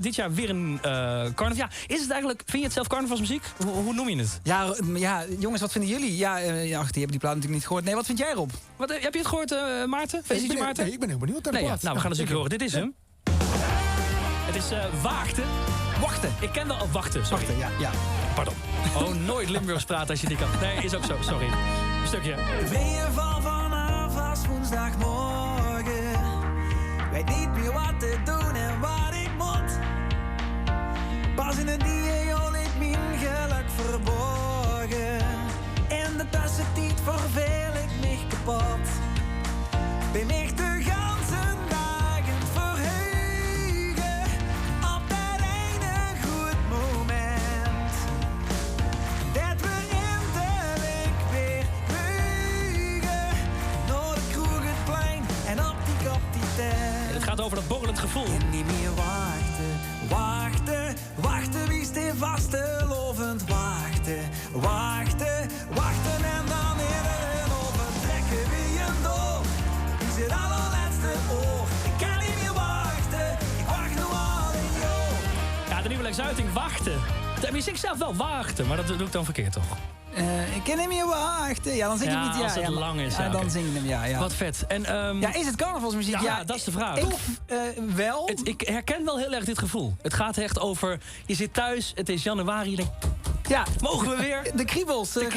Dit jaar weer een carnaval. Ja, is het eigenlijk, vind je het zelf carnavalsmuziek? Hoe noem je het? Ja, jongens, wat vinden jullie? Ja, die hebben die plaat natuurlijk niet gehoord. Nee, wat vind jij, Rob? Heb je het gehoord, Maarten? Maarten? Nee, ik ben heel benieuwd naar de plaat. Nou, we gaan een stukje horen. Dit is hem. Het is Wachten. Wachten. Ik ken wel... Wachten, sorry. Wachten, ja. Pardon. Oh, nooit Limburgs praten als je die kan. Nee, is ook zo, sorry. Een stukje. Ben je vanaf als woensdagmorgen? Weet niet meer wat te doen en wat ik moet. Pas in een diego ligt mijn geluk verborgen. In de tussentijd verveel ik mich kapot. Ben ik de ganse dagen verheugen op dat ene goed moment. Dat we in de week weer buigen. Naar de kroeg het plein en op die tent. Het gaat over dat borrelend gevoel. En niet meer wachten, wie steen vastelovend wachten en dan eerder overtrekken wie een dood. Die zit allerlaatste oor. Ik kan niet meer wachten, ik wacht nog al in jou. Ja, de nieuwe Lex Uiting, Wachten. Tenminste, ik zelf wel wachten, maar dat doe ik dan verkeerd, toch? Ik kan niet meer wachten. Ja, dan zing je niet. Als het lang is. Ja, dan oké. zing je hem, ja. Wat vet. En, Ja, is het carnavalsmuziek? Ja, dat is de vraag. Wel. Ik herken wel heel erg dit gevoel. Het gaat echt over, je zit thuis, het is januari, je denkt, Ja, mogen we weer? De kriebels. Ja.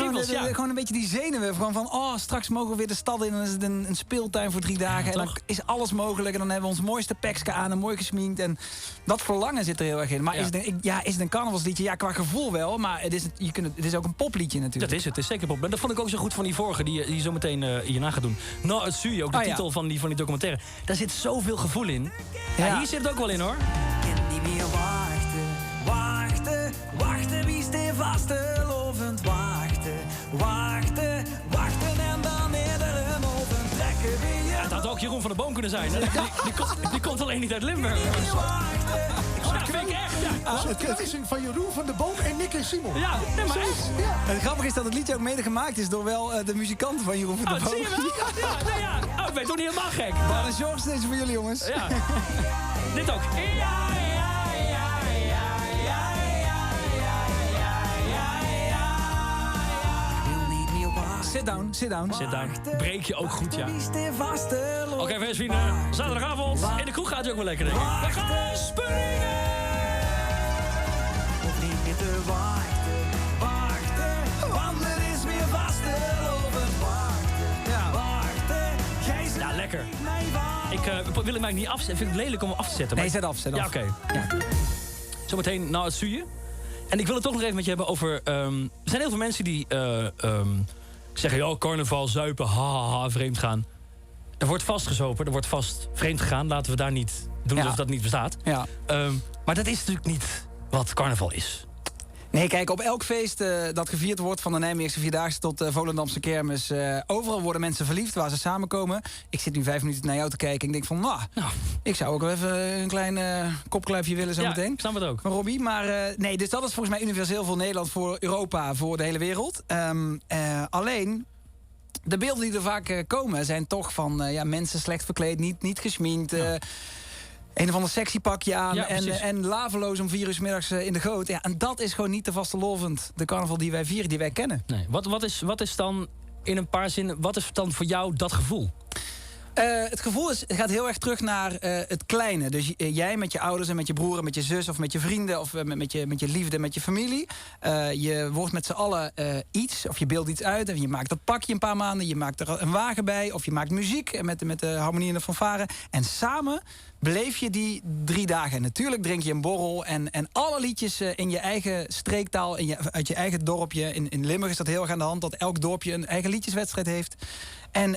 Gewoon een beetje die zenuwen. Van, straks mogen we weer de stad in. En dan is het een speeltuin voor 3 dagen. Ja, en dan toch? is alles mogelijk. En dan hebben we ons mooiste pekske aan en mooi gesminkt. En dat verlangen zit er heel erg in. Maar Ja. is het een carnavalsliedje? Ja, qua gevoel wel. Maar het is ook een popliedje natuurlijk. Dat is het is zeker pop. En dat vond ik ook zo goed van die vorige, die je zo meteen hierna gaat doen. Nou, het zie je ook, de titel van die documentaire. Daar zit zoveel gevoel in. Ja, hier zit het ook wel in, hoor. En niet meer wachten, wie steen vastelovend wachten en dan eerder overtrekken wie je Het had ook Jeroen van der Boom kunnen zijn. Hè? Die komt alleen niet uit Limburg. Dat vind ik echt, ja. Het is van Jeroen van der Boom en Nick en Simon. Ja, nee, maar echt. Ja. En het grappige is dat het liedje ook mede gemaakt is door wel de muzikanten van Jeroen van der Oh, Boom. zie je wel? Ja, nee, ja. Oh, ik ben toch niet helemaal gek. Bart en George, deze voor jullie, jongens. Ja. Dit ook. Sit down. Sit down. Breek je ook goed, ja. Wie steen vastelovend Oké, vrienden. Zaterdagavond. In de kroeg gaat het ook wel lekker, denk ik. We gaan springen! Of niet meer te wachten, want er is weer vastelovend wachten. Jij zit Ja, lekker. mij wachten. Ik wil hem eigenlijk niet afzetten. Vind ik het lelijk om hem af te zetten. Nee, maar- zet af. Ja, oké. Ja. Zometeen nou het zuien. En ik wil het toch nog even met je hebben over... er zijn heel veel mensen die zeggen... Ja, carnaval, zuipen, ha, vreemd gaan. Er wordt vastgezopen, er wordt vast vreemd gegaan. Laten we daar niet doen alsof dat niet bestaat. Ja. Maar dat is natuurlijk niet wat carnaval is. Nee, kijk, op elk feest dat gevierd wordt... van de Nijmeegse Vierdaagse tot de Volendamse Kermis... overal worden mensen verliefd waar ze samenkomen. Ik zit nu 5 minuten naar jou te kijken en ik denk van... Nou, ik zou ook wel even een klein kopkluifje willen zo meteen. Ja, ik snap het ook. Van Robbie, maar nee, dus dat is volgens mij universeel voor Nederland... voor Europa, voor de hele wereld. Alleen... De beelden die er vaak komen zijn toch van mensen slecht verkleed, niet gesminkt... Een of ander sexy pakje aan Ja, en laveloos om 4 uur 's middags in de goot. Ja, en dat is gewoon niet de vastelovend. De carnaval die wij vieren, die wij kennen. Nee. Wat is dan, in een paar zinnen... Wat is dan voor jou dat gevoel? Het gevoel gaat heel erg terug naar het kleine. Dus jij met je ouders en met je broer en met je zus... of met je vrienden of met je liefde, met je familie. Je wordt met z'n allen iets, of je beeldt iets uit... en je maakt dat pakje een paar maanden, je maakt er een wagen bij... of je maakt muziek met de harmonie en de fanfare. En samen beleef je die 3 dagen. En natuurlijk drink je een borrel en alle liedjes in je eigen streektaal... uit je eigen dorpje. In Limburg is dat heel erg aan de hand... dat elk dorpje een eigen liedjeswedstrijd heeft...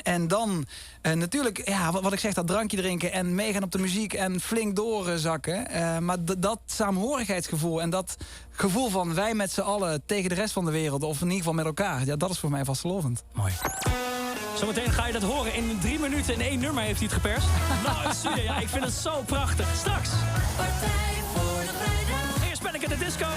En dan natuurlijk, wat ik zeg, dat drankje drinken... en meegaan op de muziek en flink doorzakken. Maar dat saamhorigheidsgevoel en dat gevoel van... wij met z'n allen tegen de rest van de wereld... of in ieder geval met elkaar, ja, dat is voor mij vastelovend. Mooi. Zometeen ga je dat horen. In 3 minuten en 1 nummer heeft hij het geperst. Nou, het zie je. Ja, ik vind het zo prachtig. Straks. Partij voor de vrijdag. Eerst ben ik in de disco.